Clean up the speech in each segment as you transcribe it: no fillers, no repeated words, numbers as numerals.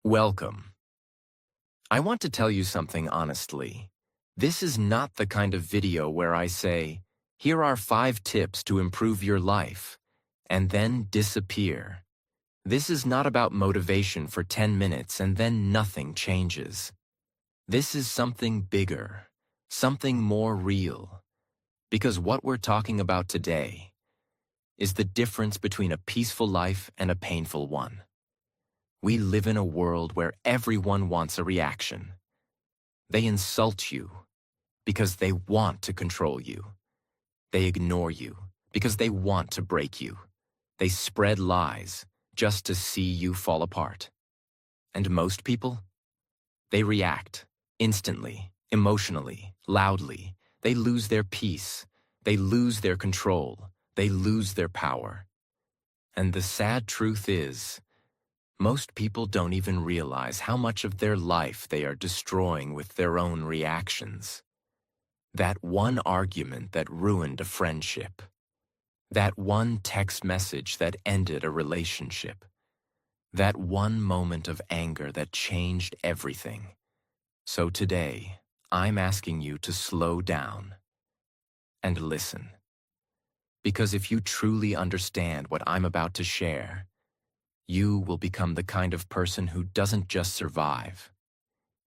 Welcome. I want to tell you something honestly. This is not the kind of video where I say, here are 5 tips to improve your life, and then disappear. This is not about motivation for 10 minutes and then nothing changes. This is something bigger, something more real. Because what we're talking about today is the difference between a peaceful life and a painful one. We live in a world where everyone wants a reaction. They insult you because they want to control you. They ignore you because they want to break you. They spread lies just to see you fall apart. And most people? They react instantly, emotionally, loudly. They lose their peace. They lose their control. They lose their power. And the sad truth is, most people don't even realize how much of their life they are destroying with their own reactions. That one argument that ruined a friendship. That one text message that ended a relationship. That one moment of anger that changed everything. So today, I'm asking you to slow down and listen. Because if you truly understand what I'm about to share, you will become the kind of person who doesn't just survive.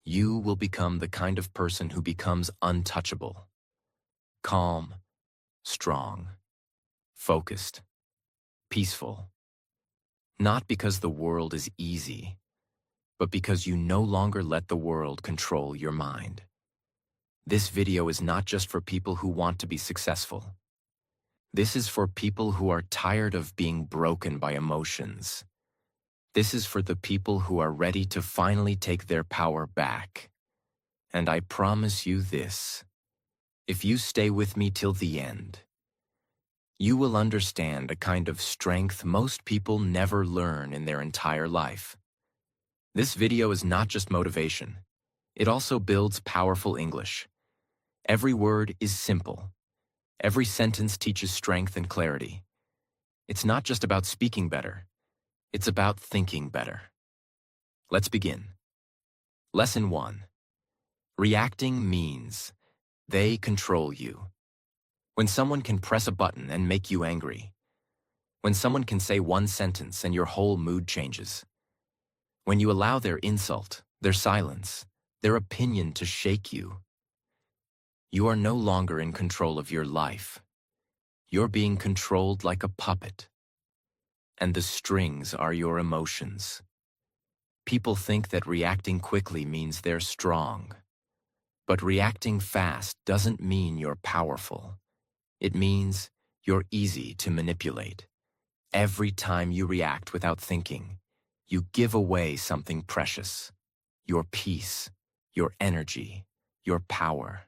You will become the kind of person who becomes untouchable. Calm, strong, focused, peaceful. Not because the world is easy, but because you no longer let the world control your mind. This video is not just for people who want to be successful. This is for people who are tired of being broken by emotions. This is for the people who are ready to finally take their power back. And I promise you this, if you stay with me till the end, you will understand a kind of strength most people never learn in their entire life. This video is not just motivation. It also builds powerful English. Every word is simple. Every sentence teaches strength and clarity. It's not just about speaking better. It's about thinking better. Let's begin. Lesson 1. Reacting means they control you. When someone can press a button and make you angry. When someone can say one sentence and your whole mood changes. When you allow their insult, their silence, their opinion to shake you. You are no longer in control of your life. You're being controlled like a puppet. And the strings are your emotions. People think that reacting quickly means they're strong. But reacting fast doesn't mean you're powerful. It means you're easy to manipulate. Every time you react without thinking, you give away something precious. Your peace, your energy, your power.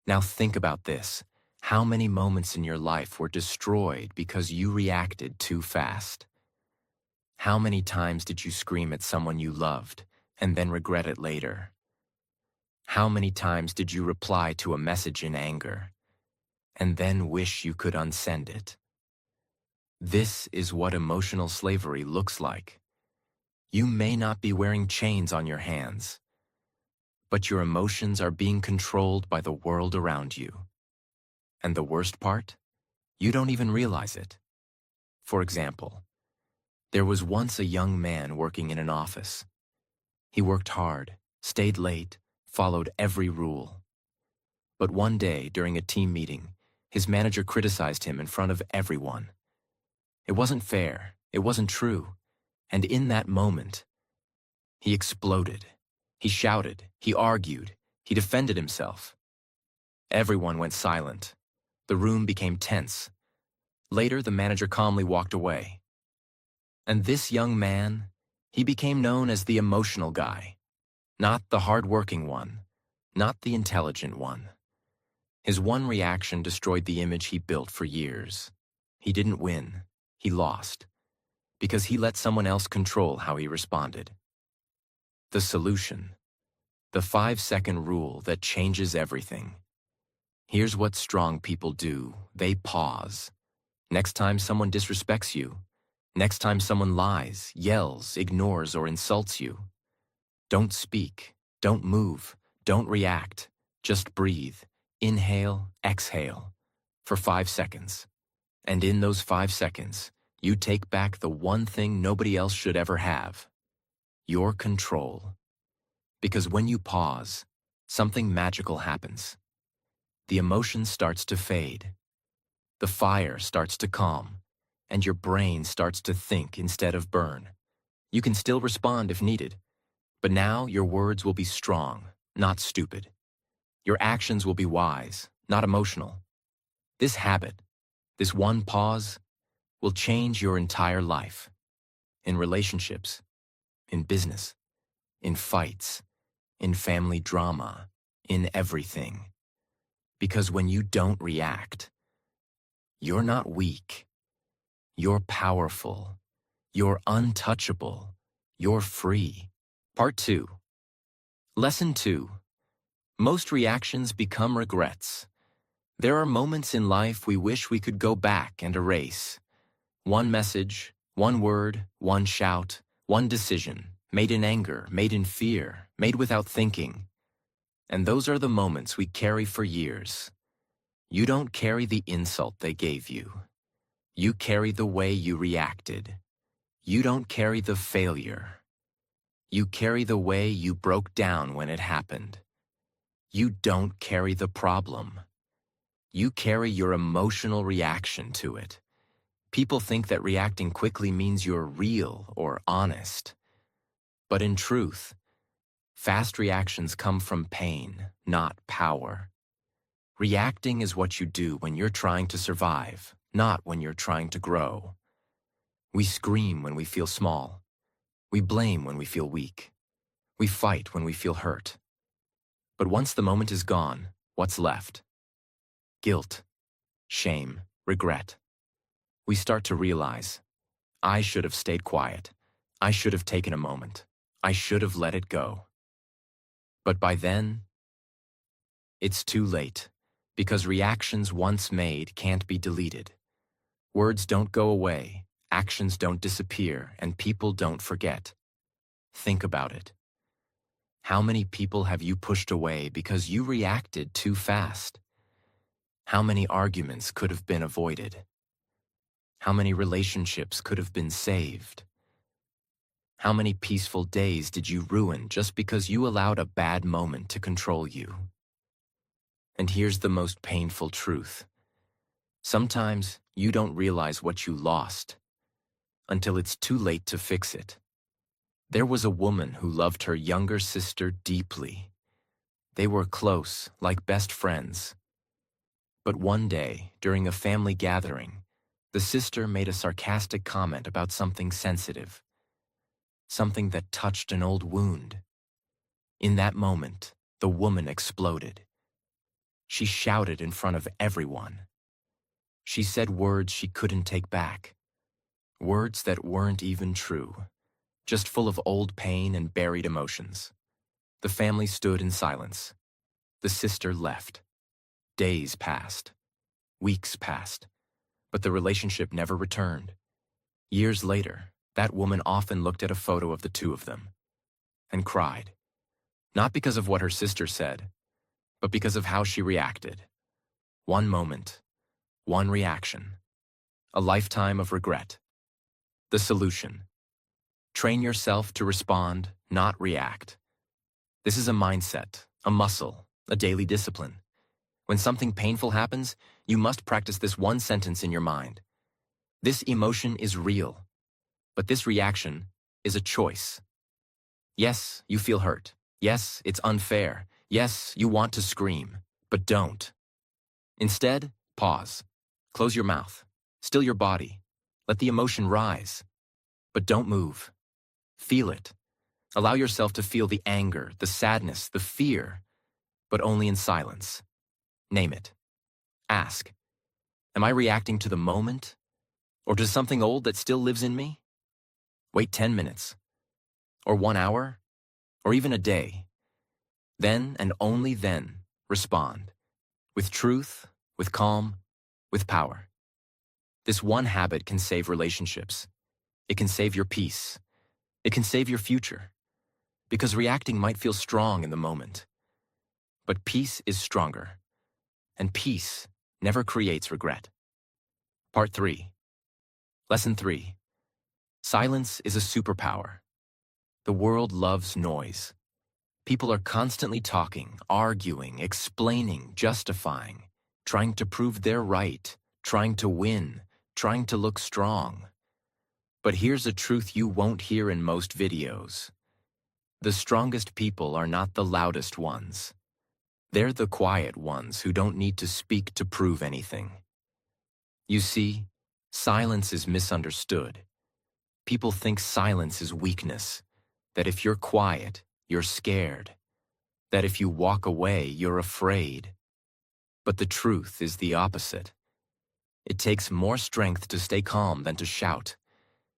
Now think about this. How many moments in your life were destroyed because you reacted too fast? How many times did you scream at someone you loved and then regret it later? How many times did you reply to a message in anger and then wish you could unsend it? This is what emotional slavery looks like. You may not be wearing chains on your hands, but your emotions are being controlled by the world around you. And the worst part? You don't even realize it. For example, there was once a young man working in an office. He worked hard, stayed late, followed every rule. But one day, during a team meeting, his manager criticized him in front of everyone. It wasn't fair, it wasn't true, and in that moment, he exploded. He shouted, he argued, he defended himself. Everyone went silent. The room became tense. Later, the manager calmly walked away. And this young man, he became known as the emotional guy. Not the hard-working one, not the intelligent one. His one reaction destroyed the image he built for years. He didn't win, he lost, because he let someone else control how he responded. The solution, the 5-second rule that changes everything. Here's what strong people do. They pause. Next time someone disrespects you, next time someone lies, yells, ignores, or insults you, Don't speak, don't move, don't react. Just breathe. Inhale, exhale for 5 seconds. And in those 5 seconds, you take back the one thing nobody else should ever have: your control. Because when you pause, something magical happens. The emotion starts to fade. The fire starts to calm, and your brain starts to think instead of burn. You can still respond if needed, but now your words will be strong, not stupid. Your actions will be wise, not emotional. This habit, this one pause, will change your entire life. In relationships, in business, in fights, in family drama, in everything. Because when you don't react, you're not weak. You're powerful. You're untouchable. You're free. Part 2. Lesson 2. Most reactions become regrets. There are moments in life we wish we could go back and erase. One message, one word, one shout, one decision, made in anger, made in fear, made without thinking. And those are the moments we carry for years. You don't carry the insult they gave you. You carry the way you reacted. You don't carry the failure. You carry the way you broke down when it happened. You don't carry the problem. You carry your emotional reaction to it. People think that reacting quickly means you're real or honest. But in truth, fast reactions come from pain, not power. Reacting is what you do when you're trying to survive, not when you're trying to grow. We scream when we feel small. We blame when we feel weak. We fight when we feel hurt. But once the moment is gone, what's left? Guilt, shame, regret. We start to realize, I should have stayed quiet. I should have taken a moment. I should have let it go. But by then, it's too late, because reactions once made can't be deleted. Words don't go away, actions don't disappear, and people don't forget. Think about it. How many people have you pushed away because you reacted too fast? How many arguments could have been avoided? How many relationships could have been saved? How many peaceful days did you ruin just because you allowed a bad moment to control you? And here's the most painful truth. Sometimes you don't realize what you lost until it's too late to fix it. There was a woman who loved her younger sister deeply. They were close, like best friends. But one day, during a family gathering, the sister made a sarcastic comment about something sensitive, something that touched an old wound. In that moment, the woman exploded. She shouted in front of everyone. She said words she couldn't take back, words that weren't even true, just full of old pain and buried emotions. The family stood in silence. The sister left. Days passed. Weeks passed. But the relationship never returned. Years later, that woman often looked at a photo of the two of them and cried. Not because of what her sister said, but because of how she reacted. One moment, one reaction, a lifetime of regret. The solution: train yourself to respond, not react. This is a mindset, a muscle, a daily discipline. When something painful happens, you must practice this one sentence in your mind. This emotion is real, but this reaction is a choice. Yes, you feel hurt. Yes, it's unfair. Yes, you want to scream, but don't. Instead, pause. Close your mouth. Still your body. Let the emotion rise. But don't move. Feel it. Allow yourself to feel the anger, the sadness, the fear, but only in silence. Name it. Ask, am I reacting to the moment or to something old that still lives in me? Wait 10 minutes, or 1 hour, or even a day. Then and only then respond. With truth, with calm, with power. This one habit can save relationships. It can save your peace. It can save your future. because reacting might feel strong in the moment. But peace is stronger, and peace never creates regret. Part 3. Lesson 3. Silence is a superpower. The world loves noise. People are constantly talking, arguing, explaining, justifying, trying to prove they're right, trying to win, trying to look strong. But here's a truth you won't hear in most videos. The strongest people are not the loudest ones. They're the quiet ones who don't need to speak to prove anything. You see, silence is misunderstood. People think silence is weakness, that if you're quiet, you're scared, that if you walk away, you're afraid. But the truth is the opposite. It takes more strength to stay calm than to shout.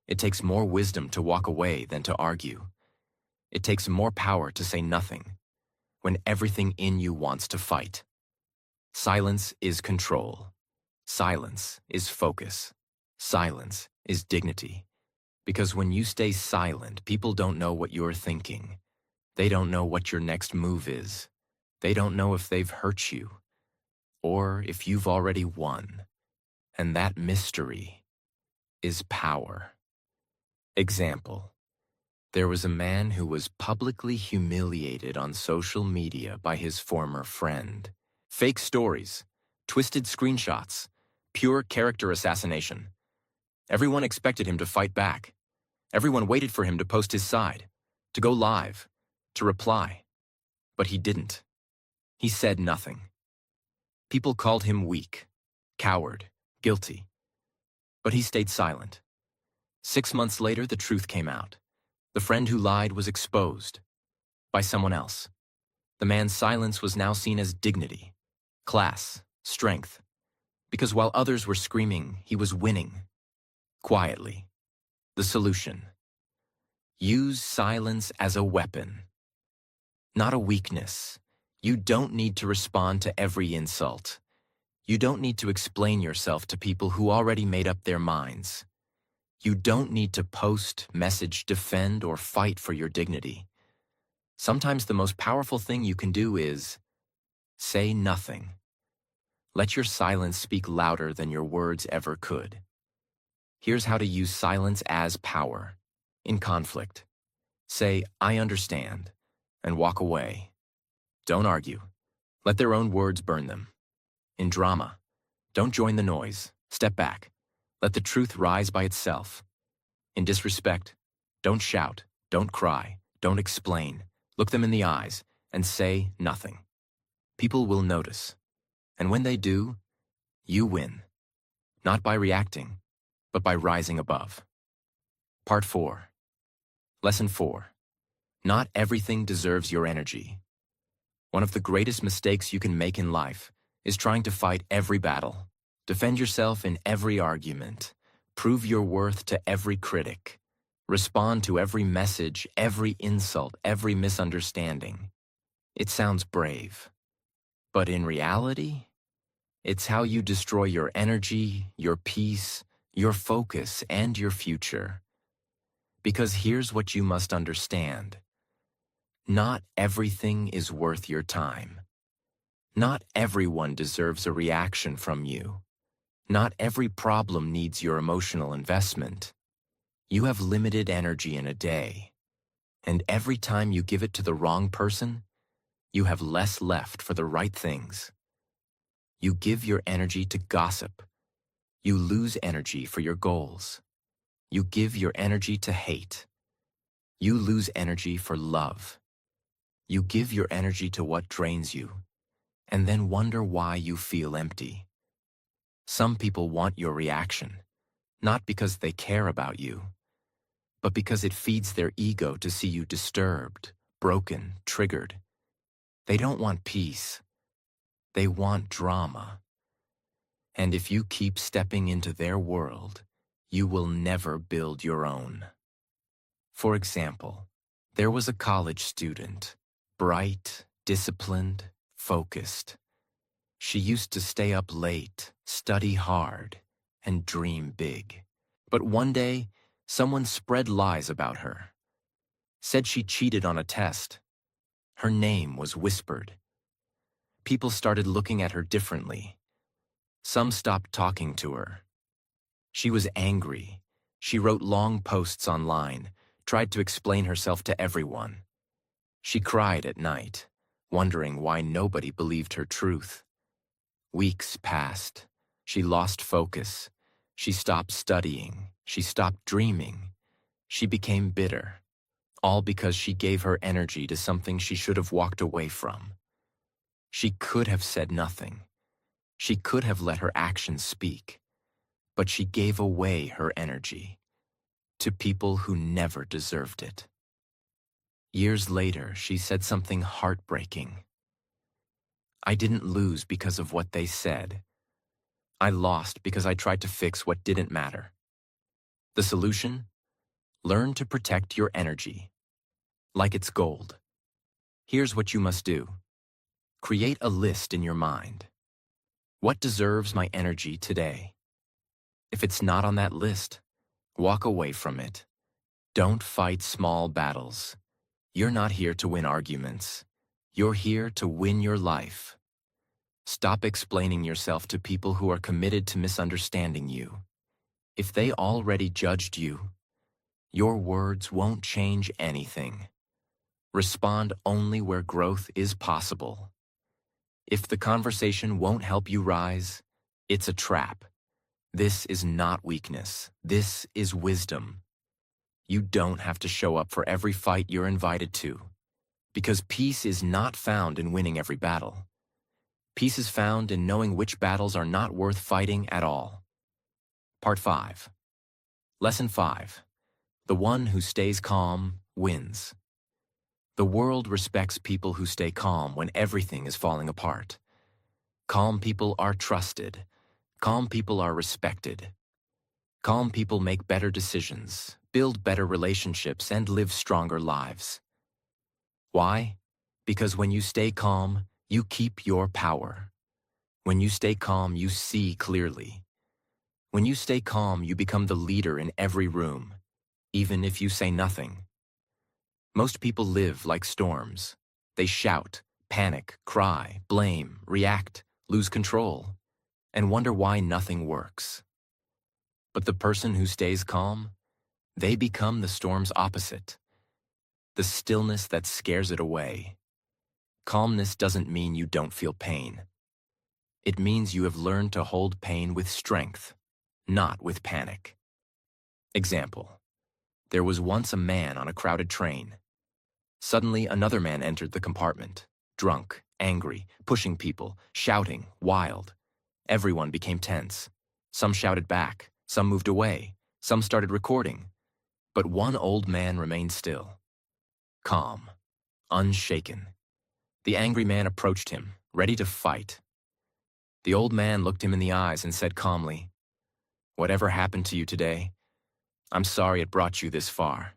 It takes more wisdom to walk away than to argue. It takes more power to say nothing when everything in you wants to fight. Silence is control. Silence is focus. Silence is dignity. Because when you stay silent, people don't know what you're thinking. They don't know what your next move is. They don't know if they've hurt you, or if you've already won. And that mystery is power. Example: there was a man who was publicly humiliated on social media by his former friend. Fake stories, twisted screenshots, pure character assassination. Everyone expected him to fight back. Everyone waited for him to post his side, to go live, to reply. But he didn't. He said nothing. People called him weak, coward, guilty. But he stayed silent. 6 months later, the truth came out. The friend who lied was exposed by someone else. The man's silence was now seen as dignity, class, strength. Because while others were screaming, he was winning. Quietly. The solution: use silence as a weapon. Not a weakness. You don't need to respond to every insult. You don't need to explain yourself to people who already made up their minds. You don't need to post, message, defend, or fight for your dignity. Sometimes the most powerful thing you can do is say nothing. Let your silence speak louder than your words ever could. Here's how to use silence as power. In conflict, say, "I understand," and walk away. Don't argue. Let their own words burn them. In drama, don't join the noise. Step back. Let the truth rise by itself. In disrespect, don't shout, don't cry, don't explain. Look them in the eyes and say nothing. People will notice. And when they do, you win. Not by reacting, but by rising above. Part 4. Lesson 4. Not everything deserves your energy. One of the greatest mistakes you can make in life is trying to fight every battle, defend yourself in every argument, prove your worth to every critic, respond to every message, every insult, every misunderstanding. It sounds brave, but in reality, it's how you destroy your energy, your peace, your focus, and your future. Because here's what you must understand. Not everything is worth your time. Not everyone deserves a reaction from you. Not every problem needs your emotional investment. You have limited energy in a day, and every time you give it to the wrong person, you have less left for the right things. You give your energy to gossip. You lose energy for your goals. You give your energy to hate. You lose energy for love. You give your energy to what drains you, and then wonder why you feel empty. Some people want your reaction, not because they care about you, but because it feeds their ego to see you disturbed, broken, triggered. They don't want peace. They want drama. And if you keep stepping into their world, you will never build your own. For example, there was a college student, bright, disciplined, focused. She used to stay up late, study hard, and dream big. But one day, someone spread lies about her. said she cheated on a test. Her name was whispered. People started looking at her differently. Some stopped talking to her. She was angry. She wrote long posts online, tried to explain herself to everyone. She cried at night, wondering why nobody believed her truth. Weeks passed. She lost focus. She stopped studying. She stopped dreaming. She became bitter, all because she gave her energy to something she should have walked away from. She could have said nothing. She could have let her actions speak. But she gave away her energy to people who never deserved it. Years later, she said something heartbreaking. I didn't lose because of what they said. I lost because I tried to fix what didn't matter. The solution? Learn to protect your energy, like it's gold. Here's what you must do. Create a list in your mind. What deserves my energy today? If it's not on that list, walk away from it. Don't fight small battles. You're not here to win arguments. You're here to win your life. Stop explaining yourself to people who are committed to misunderstanding you. If they already judged you, your words won't change anything. Respond only where growth is possible. If the conversation won't help you rise, it's a trap. This is not weakness. This is wisdom. You don't have to show up for every fight you're invited to, because peace is not found in winning every battle. Peace is found in knowing which battles are not worth fighting at all. Part 5. Lesson 5. The one who stays calm wins. The world respects people who stay calm when everything is falling apart. Calm people are trusted. Calm people are respected. Calm people make better decisions, build better relationships, and live stronger lives. Why? Because when you stay calm, you keep your power. When you stay calm, you see clearly. When you stay calm, you become the leader in every room, even if you say nothing. Most people live like storms. They shout, panic, cry, blame, react, lose control, and wonder why nothing works. But the person who stays calm, they become the storm's opposite. The stillness that scares it away. Calmness doesn't mean you don't feel pain. It means you have learned to hold pain with strength, not with panic. Example: there was once a man on a crowded train. Suddenly, another man entered the compartment, drunk, angry, pushing people, shouting, wild. Everyone became tense. Some shouted back, some moved away, some started recording. But one old man remained still, calm, unshaken. The angry man approached him, ready to fight. The old man looked him in the eyes and said calmly, "Whatever happened to you today, I'm sorry it brought you this far."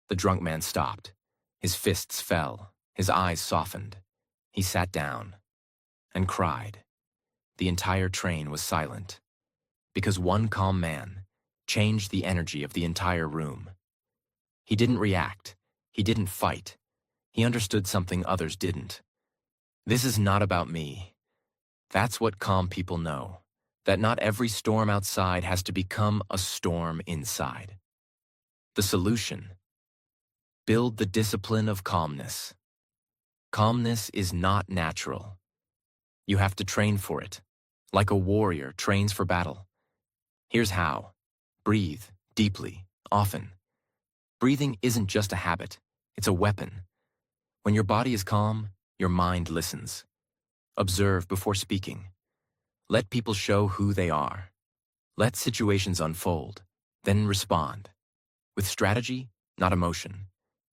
The drunk man stopped. His fists fell. His eyes softened. He sat down and cried. The entire train was silent, because one calm man changed the energy of the entire room. He didn't react. He didn't fight. He understood something others didn't. This is not about me. That's what calm people know, that not every storm outside has to become a storm inside. The solution: build the discipline of calmness. Calmness is not natural. You have to train for it, like a warrior trains for battle. Here's how. Breathe deeply, often. Breathing isn't just a habit, it's a weapon. When your body is calm, your mind listens. Observe before speaking. Let people show who they are. Let situations unfold, then respond. With strategy, not emotion.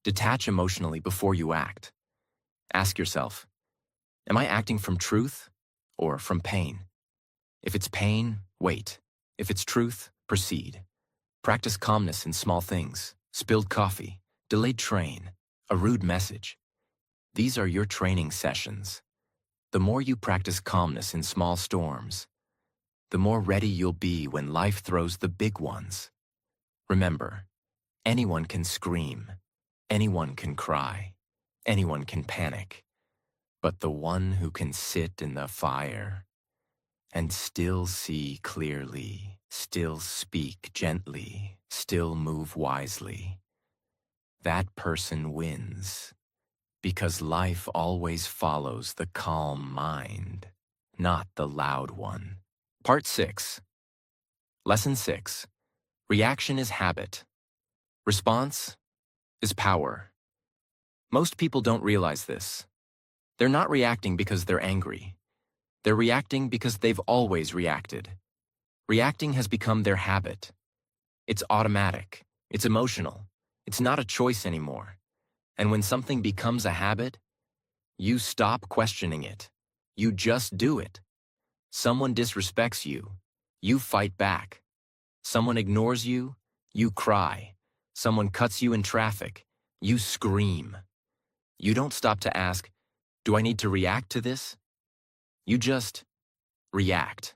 Detach emotionally before you act. Ask yourself, am I acting from truth or from pain? If it's pain, wait. If it's truth, proceed. Practice calmness in small things. Spilled coffee, delayed train, a rude message. These are your training sessions. The more you practice calmness in small storms, the more ready you'll be when life throws the big ones. Remember, anyone can scream. Anyone can cry. Anyone can panic. But the one who can sit in the fire and still see clearly, still speak gently, still move wisely, that person wins. Because life always follows the calm mind, not the loud one. Part 6. Lesson 6. Reaction is habit. Response is power. Most people don't realize this. They're not reacting because they're angry. They're reacting because they've always reacted. Reacting has become their habit. It's automatic. It's emotional. It's not a choice anymore. And when something becomes a habit, you stop questioning it. You just do it. Someone disrespects you. You fight back. Someone ignores you. You cry. Someone cuts you in traffic. You scream. You don't stop to ask, do I need to react to this? You just react,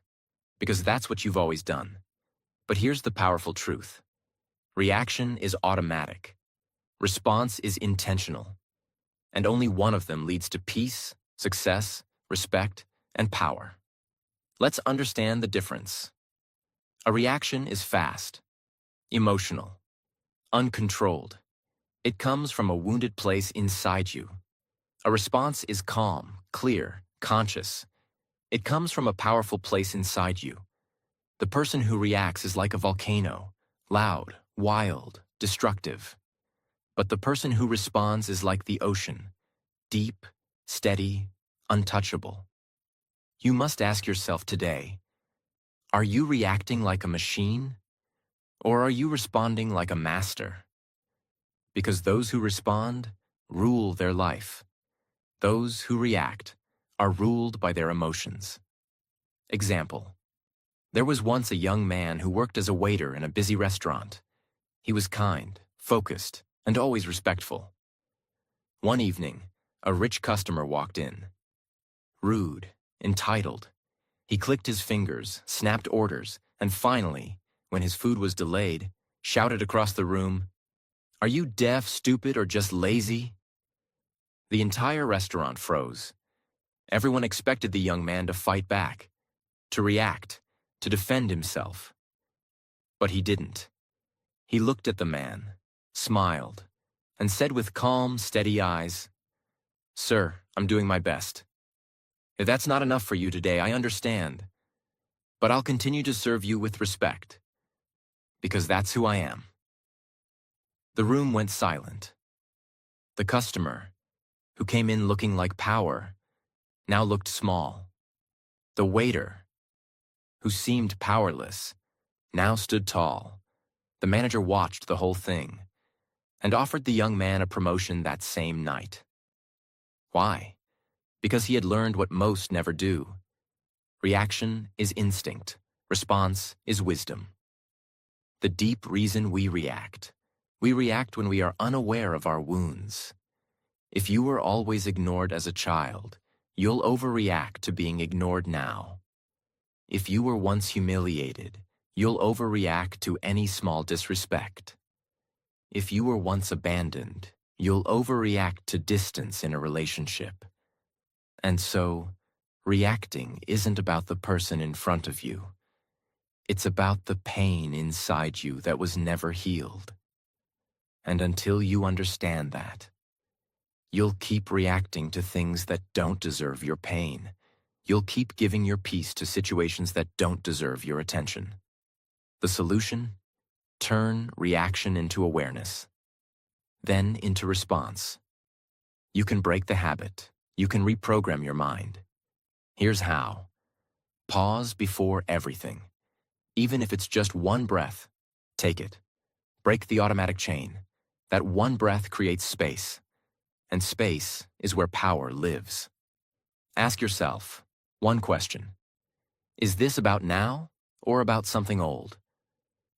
because that's what you've always done. But here's the powerful truth. Reaction is automatic. Response is intentional. And only one of them leads to peace, success, respect, and power. Let's understand the difference. A reaction is fast, emotional, uncontrolled. It comes from a wounded place inside you. A response is calm, clear, conscious. It comes from a powerful place inside you. The person who reacts is like a volcano, loud, wild, destructive. But the person who responds is like the ocean, deep, steady, untouchable. You must ask yourself today, are you reacting like a machine? Or are you responding like a master? Because those who respond rule their life. Those who react are ruled by their emotions. Example. There was once a young man who worked as a waiter in a busy restaurant. He was kind, focused, and always respectful. One evening, a rich customer walked in. Rude, entitled. He clicked his fingers, snapped orders, and finally, when his food was delayed, shouted across the room, "Are you deaf, stupid, or just lazy?" The entire restaurant froze. Everyone expected the young man to fight back, to react, to defend himself. But he didn't. He looked at the man, smiled, and said with calm, steady eyes, "Sir, I'm doing my best. If that's not enough for you today, I understand. But I'll continue to serve you with respect, because that's who I am." The room went silent. The customer, who came in looking like power, now looked small. The waiter, who seemed powerless, now stood tall. The manager watched the whole thing and offered the young man a promotion that same night. Why? Because he had learned what most never do. Reaction is instinct. Response is wisdom. The deep reason we react when we are unaware of our wounds. If you were always ignored as a child, you'll overreact to being ignored now. If you were once humiliated, you'll overreact to any small disrespect. If you were once abandoned, you'll overreact to distance in a relationship. And so, reacting isn't about the person in front of you. It's about the pain inside you that was never healed. And until you understand that, you'll keep reacting to things that don't deserve your pain. You'll keep giving your peace to situations that don't deserve your attention. The solution? Turn reaction into awareness, then into response. You can break the habit. You can reprogram your mind. Here's how. Pause before everything. Even if it's just one breath, take it. Break the automatic chain. That one breath creates space. And space is where power lives. Ask yourself one question. Is this about now or about something old?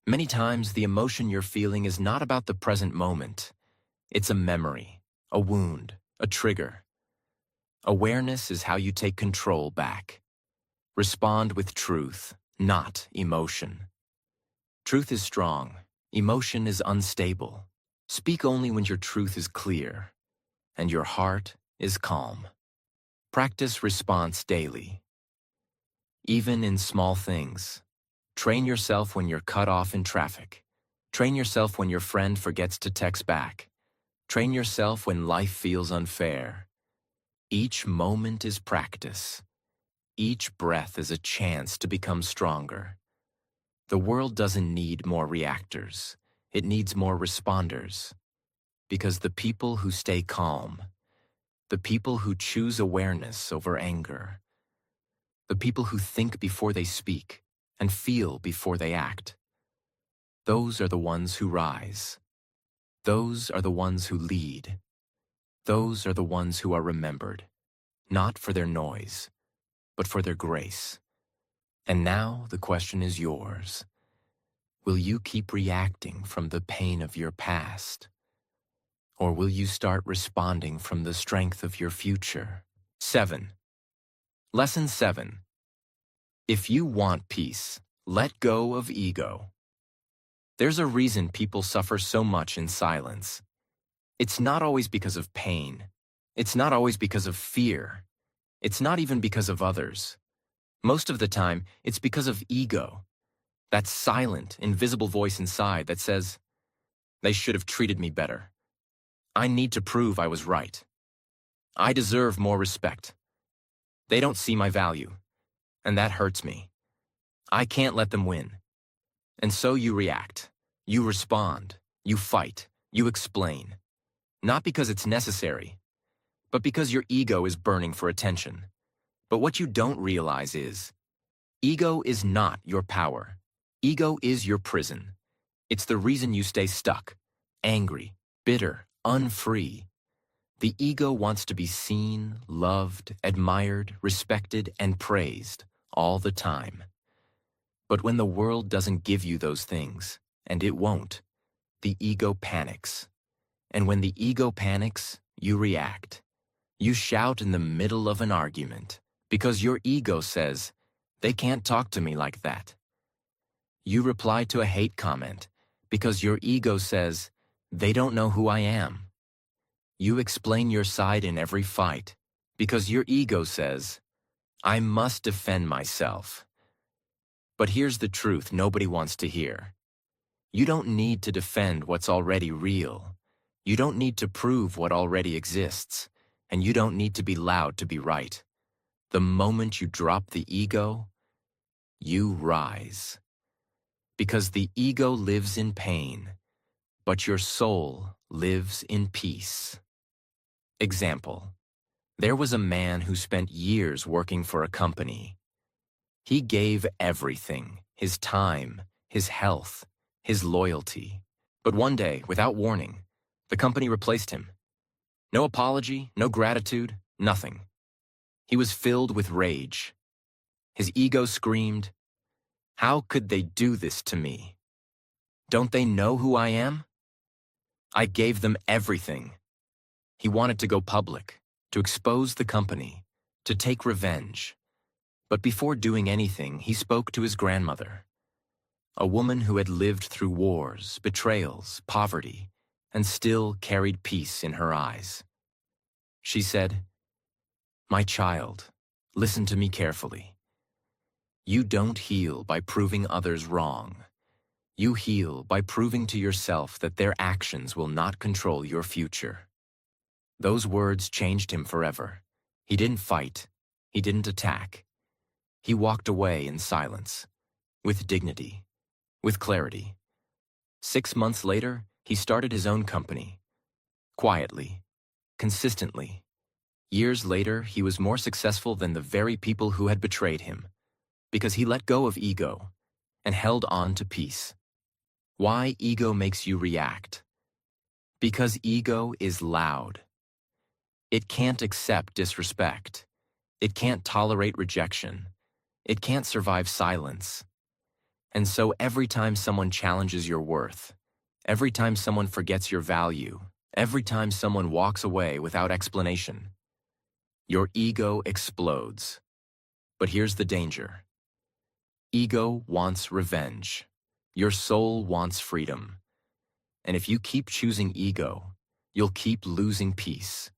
Many times the emotion you're feeling is not about the present moment. It's a memory, a wound, a trigger. Awareness is how you take control back. Respond with truth, not emotion. Truth is strong. Emotion is unstable. Speak only when your truth is clear and your heart is calm. Practice response daily, even in small things. Train yourself when you're cut off in traffic. Train yourself when your friend forgets to text back. Train yourself when life feels unfair. Each moment is practice. Each breath is a chance to become stronger. The world doesn't need more reactors. It needs more responders. Because the people who stay calm, the people who choose awareness over anger, the people who think before they speak and feel before they act, those are the ones who rise. Those are the ones who lead. Those are the ones who are remembered, not for their noise, but for their grace. And now the question is yours. Will you keep reacting from the pain of your past? Or will you start responding from the strength of your future? 7. Lesson 7. If you want peace, let go of ego. There's a reason people suffer so much in silence. It's not always because of pain. It's not always because of fear. It's not even because of others. Most of the time, it's because of ego. That silent, invisible voice inside that says, they should have treated me better. I need to prove I was right. I deserve more respect. They don't see my value, and that hurts me. I can't let them win. And so you react, you respond, you fight, you explain. Not because it's necessary, but because your ego is burning for attention. But what you don't realize is, ego is not your power. Ego is your prison. It's the reason you stay stuck, angry, bitter, unfree. The ego wants to be seen, loved, admired, respected, and praised all the time. But when the world doesn't give you those things, and it won't, the ego panics. And when the ego panics, you react. You shout in the middle of an argument because your ego says, they can't talk to me like that. You reply to a hate comment because your ego says, they don't know who I am. You explain your side in every fight because your ego says, I must defend myself. But here's the truth nobody wants to hear. You don't need to defend what's already real. You don't need to prove what already exists, and you don't need to be loud to be right. The moment you drop the ego, you rise. Because the ego lives in pain, but your soul lives in peace. Example. There was a man who spent years working for a company. He gave everything, his time, his health, his loyalty. But one day, without warning, the company replaced him. No apology, no gratitude, nothing. He was filled with rage. His ego screamed, how could they do this to me? Don't they know who I am? I gave them everything. He wanted to go public, to expose the company, to take revenge. But before doing anything, he spoke to his grandmother, a woman who had lived through wars, betrayals, poverty, and still carried peace in her eyes. She said, my child, listen to me carefully. You don't heal by proving others wrong. You heal by proving to yourself that their actions will not control your future. Those words changed him forever. He didn't fight. He didn't attack. He walked away in silence, with dignity, with clarity. 6 months later, he started his own company. Quietly, consistently. Years later, he was more successful than the very people who had betrayed him, because he let go of ego and held on to peace. Why ego makes you react? Because ego is loud. It can't accept disrespect. It can't tolerate rejection. It can't survive silence. And so every time someone challenges your worth, every time someone forgets your value, every time someone walks away without explanation, your ego explodes. But here's the danger. Ego wants revenge. Your soul wants freedom. And if you keep choosing ego, you'll keep losing peace.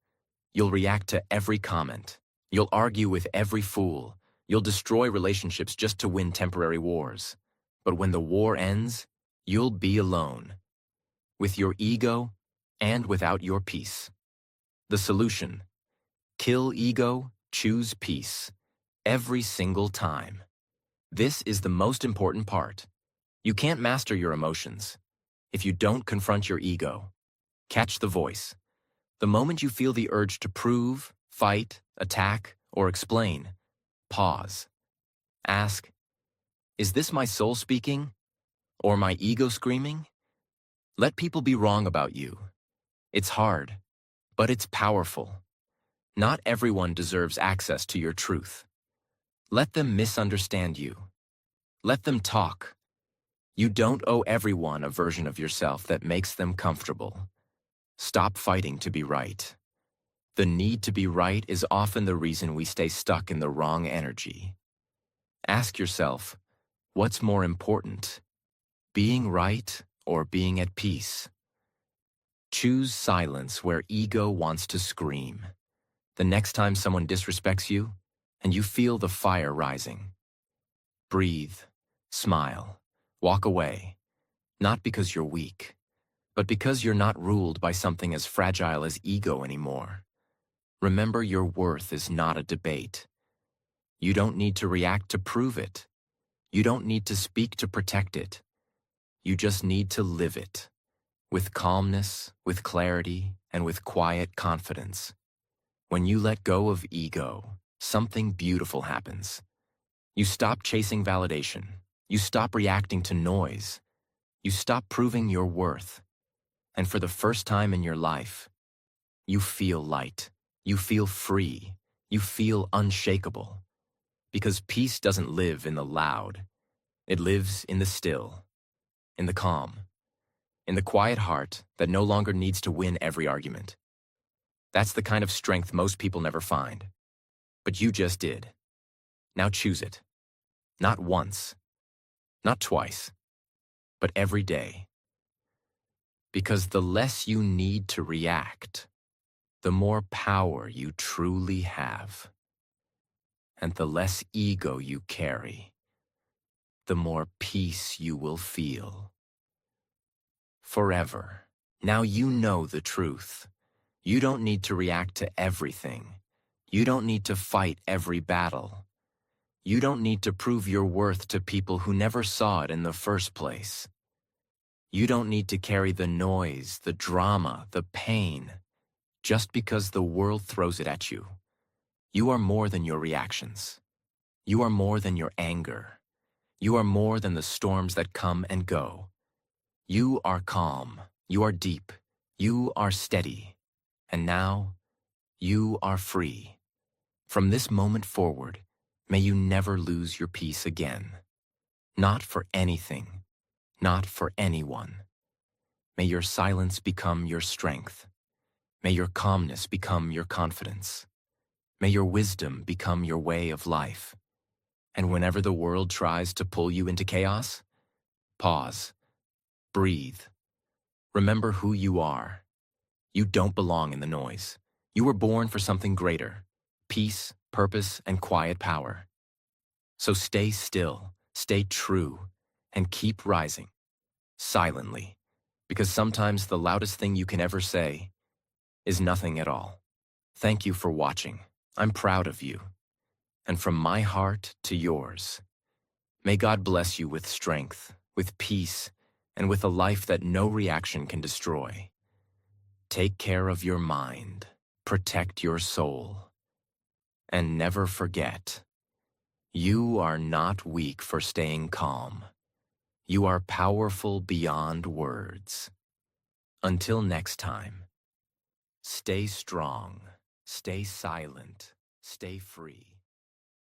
You'll react to every comment. You'll argue with every fool. You'll destroy relationships just to win temporary wars. But when the war ends, you'll be alone, with your ego and without your peace. The solution: kill ego, choose peace. Every single time. This is the most important part. You can't master your emotions if you don't confront your ego. Catch the voice. The moment you feel the urge to prove, fight, attack, or explain, pause. Ask, is this my soul speaking? Or my ego screaming? Let people be wrong about you. It's hard, but it's powerful. Not everyone deserves access to your truth. Let them misunderstand you. Let them talk. You don't owe everyone a version of yourself that makes them comfortable. Stop fighting to be right. The need to be right is often the reason we stay stuck in the wrong energy. Ask yourself, what's more important? Being right or being at peace? Choose silence where ego wants to scream. The next time someone disrespects you and you feel the fire rising, breathe, smile, walk away, not because you're weak, but because you're not ruled by something as fragile as ego anymore. Remember, your worth is not a debate. You don't need to react to prove it. You don't need to speak to protect it. You just need to live it, with calmness, with clarity, and with quiet confidence. When you let go of ego, something beautiful happens. You stop chasing validation. You stop reacting to noise. You stop proving your worth. And for the first time in your life, you feel light. You feel free. You feel unshakable. Because peace doesn't live in the loud. It lives in the still, in the calm, in the quiet heart that no longer needs to win every argument. That's the kind of strength most people never find. But you just did. Now choose it. Not once, not twice, but every day. Because the less you need to react, the more power you truly have. And the less ego you carry, the more peace you will feel. Forever. Now you know the truth. You don't need to react to everything. You don't need to fight every battle. You don't need to prove your worth to people who never saw it in the first place. You don't need to carry the noise, the drama, the pain, just because the world throws it at you. You are more than your reactions. You are more than your anger. You are more than the storms that come and go. You are calm. You are deep. You are steady. And now, you are free. From this moment forward, may you never lose your peace again. Not for anything. Not for anyone. May your silence become your strength. May your calmness become your confidence. May your wisdom become your way of life. And whenever the world tries to pull you into chaos, pause, breathe. Remember who you are. You don't belong in the noise. You were born for something greater: peace, purpose, and quiet power. So stay still, stay true, and keep rising, silently, because sometimes the loudest thing you can ever say is nothing at all. Thank you for watching. I'm proud of you. And from my heart to yours, may God bless you with strength, with peace, and with a life that no reaction can destroy. Take care of your mind, protect your soul, and never forget, you are not weak for staying calm. You are powerful beyond words. Until next time, stay strong, stay silent, stay free.